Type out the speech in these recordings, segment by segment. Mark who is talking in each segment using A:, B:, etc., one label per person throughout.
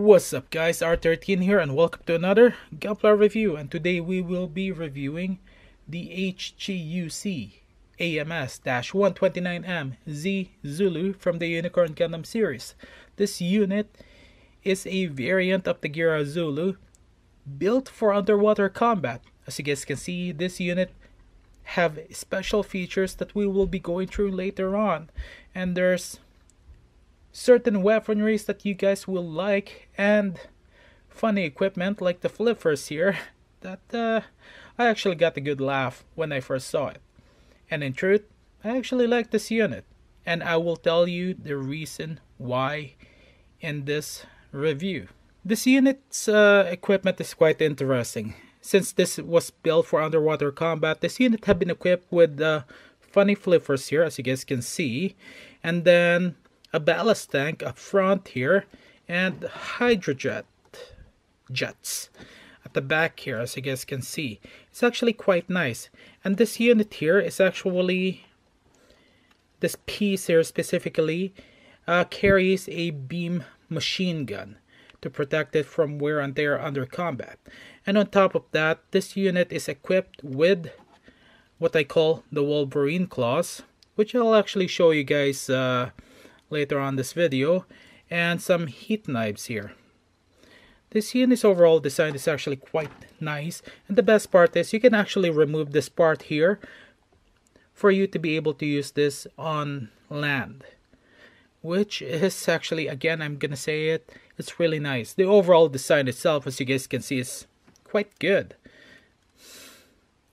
A: What's up guys, R13 here and welcome to another Gunpla review, and today we will be reviewing the Hguc AMS-129M Zee Zulu from the Unicorn Gundam series. This unit is a variant of the Geara Zulu built for underwater combat. As you guys can see, this unit have special features that we will be going through later on, and there's certain weaponries that you guys will like and funny equipment like the flippers here that I actually got a good laugh when I first saw it. And in truth, I actually like this unit, and I will tell you the reason why in this review. This unit's equipment is quite interesting. Since this was built for underwater combat, this unit have been equipped with funny flippers here, as you guys can see, and then a ballast tank up front here, and hydrojet jets at the back here, as you guys can see. It's actually quite nice. And this unit here is actually, this piece here specifically, carries a beam machine gun to protect it from wear and tear under combat. And on top of that, this unit is equipped with what I call the Wolverines Claws, which I'll actually show you guys later on this video, and some heat knives here. This unit's overall design is actually quite nice, and the best part is you can actually remove this part here for you to be able to use this on land, which is actually, again, I'm gonna say it, it's really nice. The overall design itself, as you guys can see, is quite good,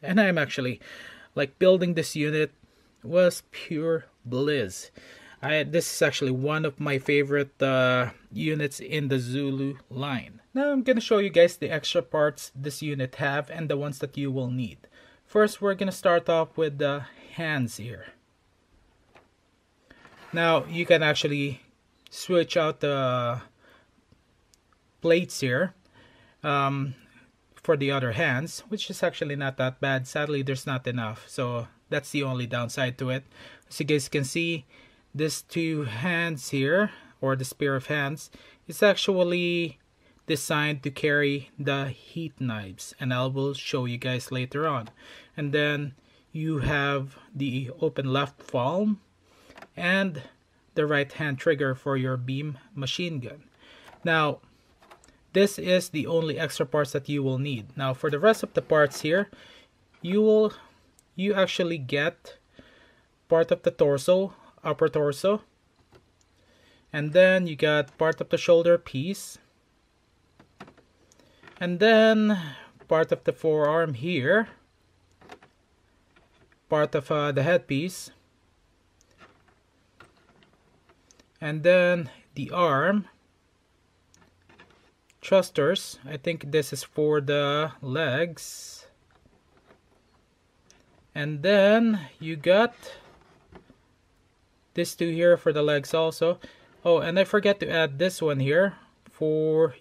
A: and I'm actually like building this unit was pure bliss. This is actually one of my favorite units in the Zulu line. Now I'm gonna show you guys the extra parts this unit have and the ones that you will need. First, we're gonna start off with the hands here. Now you can actually switch out the plates here for the other hands, which is actually not that bad. Sadly, there's not enough, so that's the only downside to it. As you guys can see, this two hands here, or the pair of hands, is actually designed to carry the heat knives, and I will show you guys later on. And then you have the open left palm and the right hand trigger for your beam machine gun. Now this is the only extra parts that you will need. Now for the rest of the parts here, you actually get part of the torso, upper torso, and then you got part of the shoulder piece, and then part of the forearm here, part of the headpiece, and then the arm, thrusters. I think this is for the legs, and then you got this two here for the legs also. Oh, and I forgot to add this one here for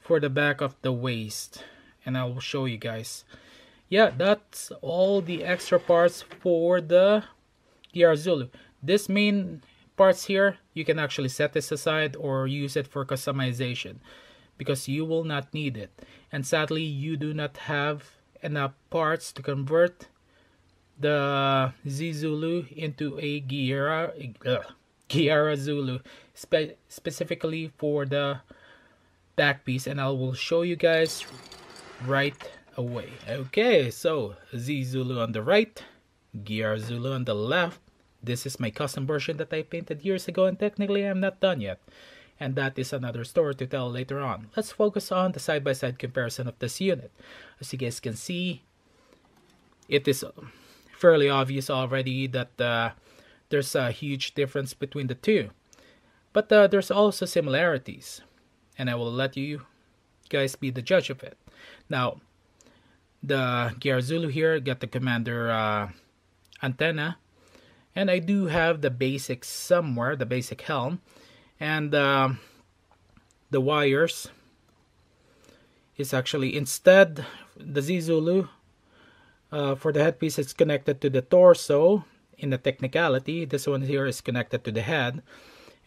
A: the back of the waist, and I will show you guys. Yeah, that's all the extra parts for the Geara Zulu. This main parts here, you can actually set this aside or use it for customization because you will not need it, and sadly you do not have enough parts to convert the Zee Zulu into a Geara Zulu, specifically for the back piece, and I will show you guys right away. Okay, so Zee Zulu on the right, Geara Zulu on the left. This is my custom version that I painted years ago, and technically I'm not done yet, and that is another story to tell later on. Let's focus on the side-by-side comparison of this unit. As you guys can see, it is fairly obvious already that there's a huge difference between the two, but there's also similarities, and I will let you guys be the judge of it. Now the Geara Zulu here got the commander antenna, and I do have the basics somewhere, the basic helm, and the wires is actually, instead the Zee Zulu, for the headpiece, it's connected to the torso in the technicality. This one here is connected to the head,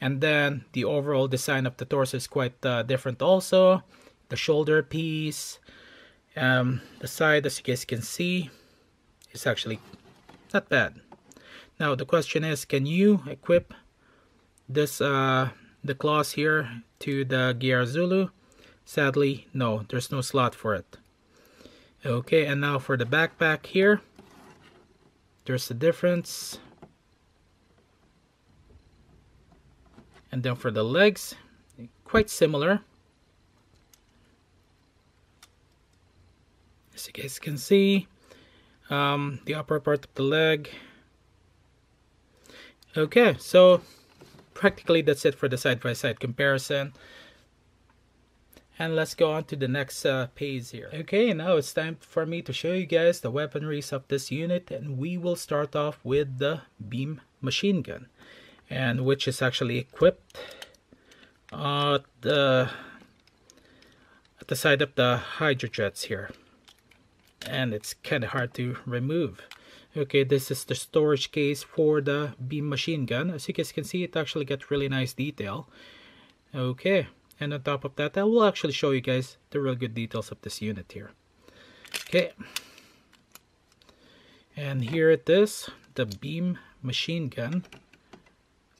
A: And then the overall design of the torso is quite different also. The shoulder piece, the side, as you guys can see, is actually not bad. Now the question is, can you equip this the claws here to the Geara Zulu? Sadly, no, there's no slot for it. Okay, and now for the backpack here, there's the difference. And then for the legs, quite similar. As you guys can see, the upper part of the leg. Okay, so practically that's it for the side-by-side comparison. And let's go on to the next page here. Okay, now it's time for me to show you guys the weaponries of this unit, and we will start off with the beam machine gun, and which is actually equipped at the side of the hydro jets here, and it's kind of hard to remove. Okay, this is the storage case for the beam machine gun. As you guys can see, it actually got really nice detail. Okay, and on top of that, I will actually show you guys the real good details of this unit here. Okay, and here it is, the beam machine gun.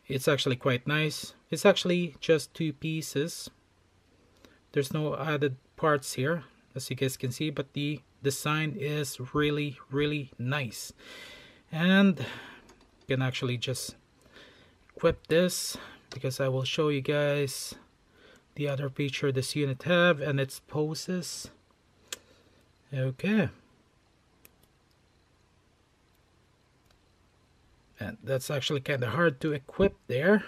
A: It's actually quite nice. It's actually just 2 pieces. There's no added parts here, as you guys can see, but the design is really nice. And you can actually just equip this, because I will show you guys the other feature this unit have and its poses. Okay, and that's actually kind of hard to equip there.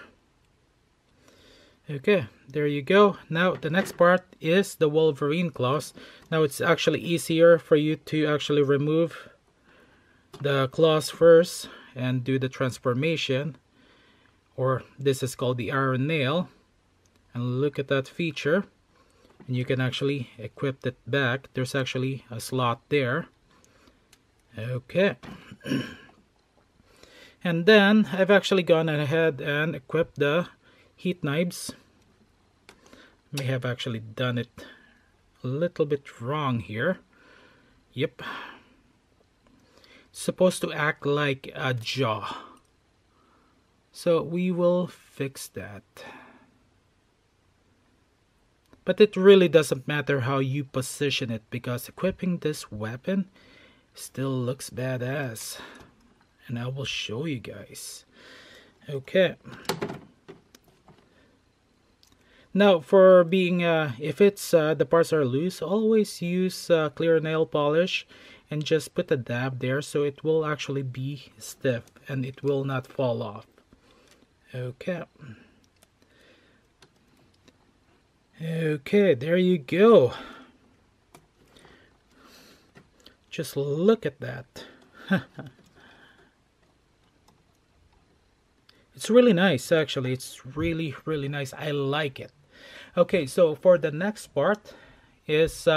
A: Okay, there you go. Now the next part is the Wolverine Claws. Now it's actually easier for you to actually remove the claws first and do the transformation, or this is called the iron nail. And look at that feature, and you can actually equip it back. There's actually a slot there. Okay. And then I've actually gone ahead and equipped the heat knives. May have actually done it a little bit wrong here. Yep. Supposed to act like a jaw. So we will fix that. But it really doesn't matter how you position it, because equipping this weapon still looks badass. And I will show you guys. Okay. Now for being, if it's the parts are loose, always use clear nail polish and just put a dab there, so it will actually be stiff and it will not fall off. Okay. Okay, there you go. Just look at that. It's really nice, actually. It's really nice. I like it. Okay, so for the next part is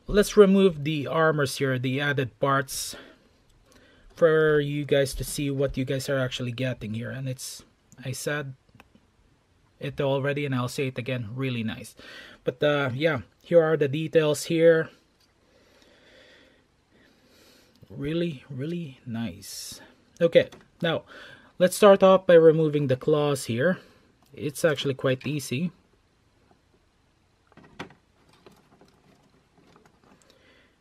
A: let's remove the armors here, the added parts, for you guys to see what you guys are actually getting here. And it's, I said it already and I'll say it again, really nice. But yeah, here are the details here. Really nice. Okay, now let's start off by removing the claws here. It's actually quite easy.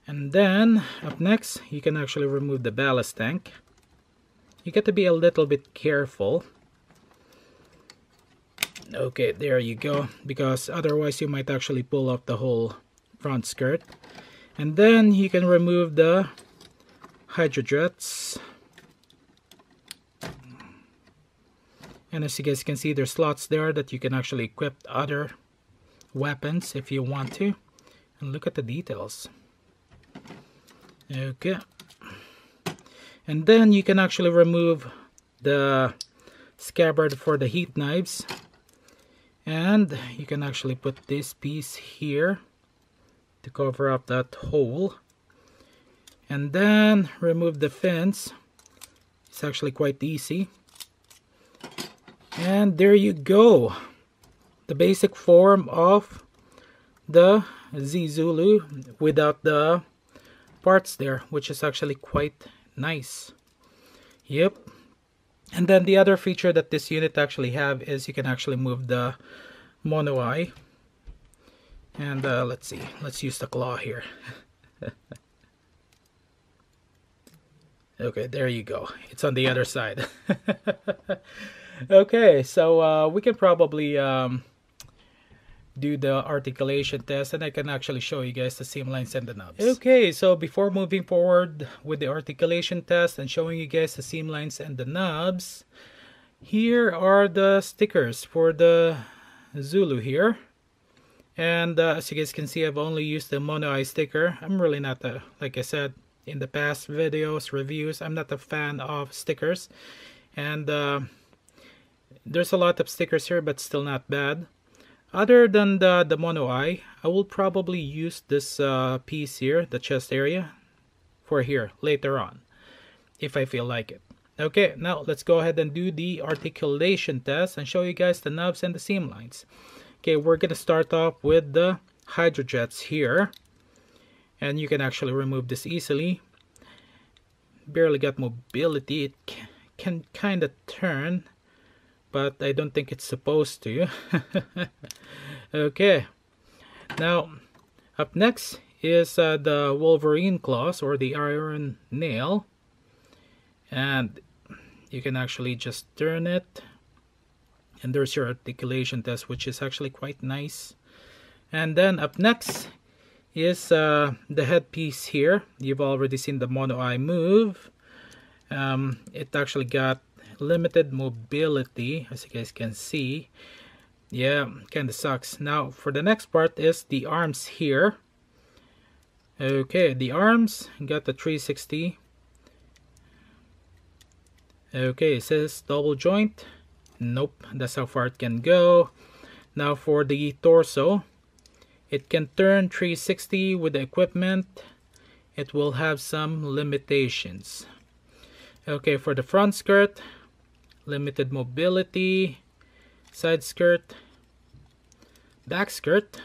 A: And then up next, you can actually remove the ballast tank. You got to be a little bit careful. Okay, there you go, because otherwise you might actually pull off the whole front skirt. And then you can remove the hydrojets. And as you guys can see, there's slots there that you can actually equip other weapons if you want to. And look at the details. Okay. And then you can actually remove the scabbard for the heat knives. And you can actually put this piece here to cover up that hole. And then remove the fins. It's actually quite easy. And there you go. The basic form of the Zee Zulu without the parts there, which is actually quite nice. Yep. And then the other feature that this unit actually have is you can actually move the mono eye. And let's see, let's use the claw here. Okay, there you go. It's on the other side. Okay, so we can probably do the articulation test, and I can actually show you guys the seam lines and the nubs. Okay, so before moving forward with the articulation test and showing you guys the seam lines and the nubs, here are the stickers for the Zulu here. And as you guys can see, I've only used the mono eye sticker. I'm really not like I said in the past videos, reviews, I'm not a fan of stickers. And there's a lot of stickers here, but still not bad. Other than the mono eye, I will probably use this piece here, the chest area, for here later on, if I feel like it. Okay, now let's go ahead and do the articulation test and show you guys the nubs and the seam lines. Okay, we're gonna start off with the hydrojets here, and you can actually remove this easily. Barely got mobility. It can kind of turn, but I don't think it's supposed to. Okay, now up next is the Wolverine Claws, or the iron nail, and you can actually just turn it, and there's your articulation test, which is actually quite nice. And then up next is the headpiece here. You've already seen the mono eye move. It actually got limited mobility, as you guys can see. Yeah, kind of sucks. Now for the next part is the arms here. Okay, the arms got the 360. Okay, it says double joint. Nope, that's how far it can go. Now for the torso, it can turn 360 with the equipment. It will have some limitations. Okay, for the front skirt, limited mobility. Side skirt, back skirt.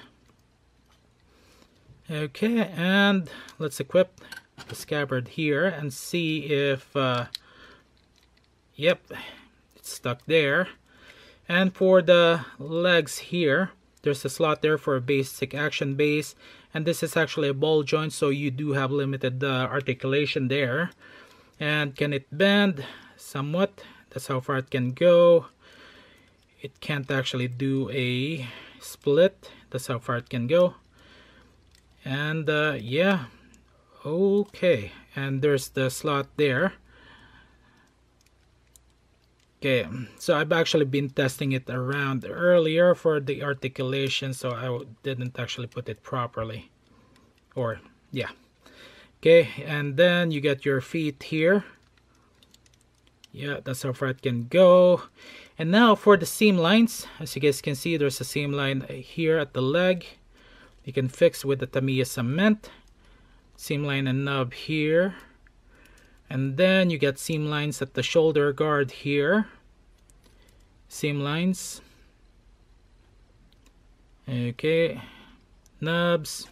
A: Okay, and let's equip the scabbard here and see if yep, it's stuck there. And for the legs here, there's a slot there for a basic action base, and this is actually a ball joint, so you do have limited articulation there. And can it bend? Somewhat. That's how far it can go. It can't actually do a split. That's how far it can go. And yeah, okay, and there's the slot there. Okay, so I've actually been testing it around earlier for the articulation, so I didn't actually put it properly. Or, yeah. Okay, and then you get your feet here. Yeah, that's how far it can go. And now for the seam lines, as you guys can see, there's a seam line here at the leg. You can fix with the Tamiya cement. Seam line and nub here. And then you get seam lines at the shoulder guard here. Seam lines. Okay. Nubs.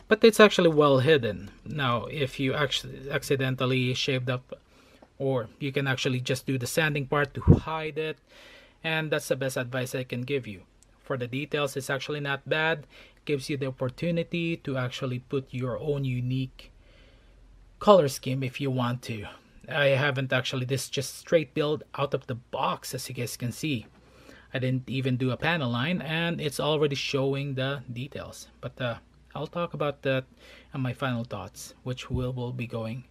A: But it's actually well hidden. Now, if you actually accidentally shaved up, or you can actually just do the sanding part to hide it. And that's the best advice I can give you. For the details, it's actually not bad. It gives you the opportunity to actually put your own unique color scheme if you want to. I haven't actually, this just straight build out of the box, as you guys can see. I didn't even do a panel line, and it's already showing the details. But I'll talk about that and my final thoughts, which will be going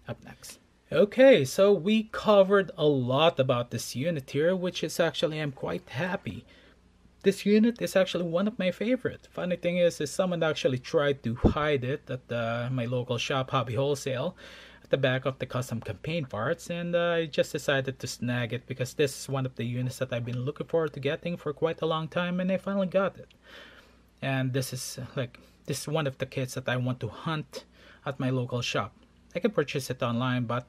A: up next. Okay, so we covered a lot about this unit here, which is actually, I'm quite happy. This unit is actually one of my favorite. Funny thing is someone actually tried to hide it at my local shop, Hobby Wholesale, at the back of the custom campaign parts, and I just decided to snag it because this is one of the units that I've been looking forward to getting for quite a long time, and I finally got it. And this is one of the kits that I want to hunt at my local shop. I can purchase it online, but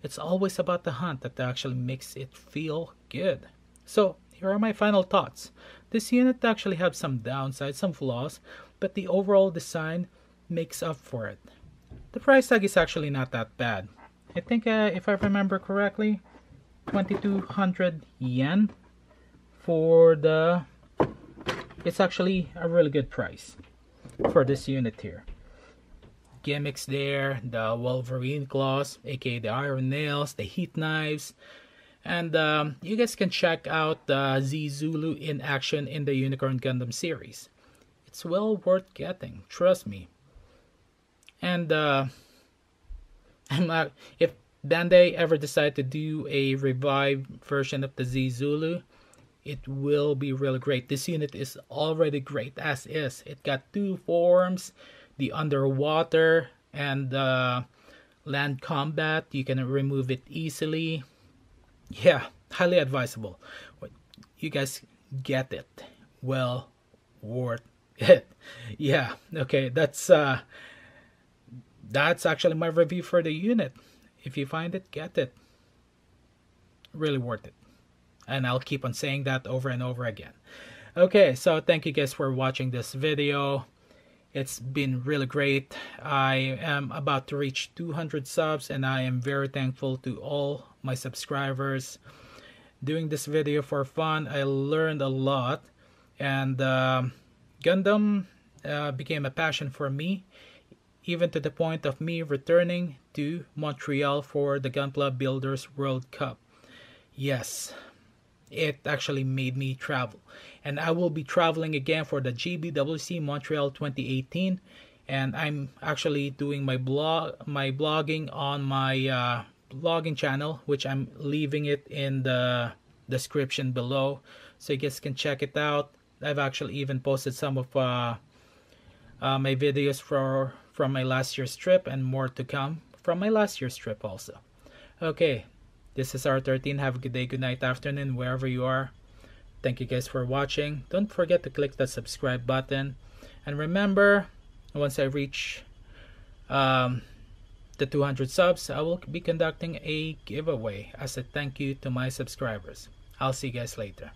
A: it's always about the hunt that actually makes it feel good. So here are my final thoughts. This unit actually has some downsides, some flaws, but the overall design makes up for it. The price tag is actually not that bad. I think if I remember correctly, 2200 yen for the... It's actually a really good price for this unit here. Gimmicks there, the Wolverines Claws, aka the iron nails, the heat knives, and you guys can check out the Zee Zulu in action in the Unicorn Gundam series. It's well worth getting, trust me. And if Bandai ever decide to do a revived version of the Zee Zulu, it will be really great. This unit is already great as is. It got two forms, the underwater and land combat. You can remove it easily. Yeah, highly advisable. You guys get it. Well worth it. Yeah, okay, that's actually my review for the unit. If you find it, get it. Really worth it. And I'll keep on saying that over and over again. Okay, so thank you guys for watching this video. It's been really great. I am about to reach 200 subs, and I am very thankful to all my subscribers. Doing this video for fun, I learned a lot, and Gundam became a passion for me, even to the point of me returning to Montreal for the Gunpla Builders World Cup. Yes, it actually made me travel, and I will be traveling again for the GBWC Montreal 2018, and I'm actually doing my blogging on my blogging channel, which I'm leaving it in the description below, so you guys can check it out. I've actually even posted some of my videos from my last year's trip, and more to come from my last year's trip also. Okay, this is R13. Have a good day, good night, afternoon, wherever you are. Thank you guys for watching. Don't forget to click the subscribe button. And remember, once I reach the 200 subs, I will be conducting a giveaway as a thank you to my subscribers. I'll see you guys later.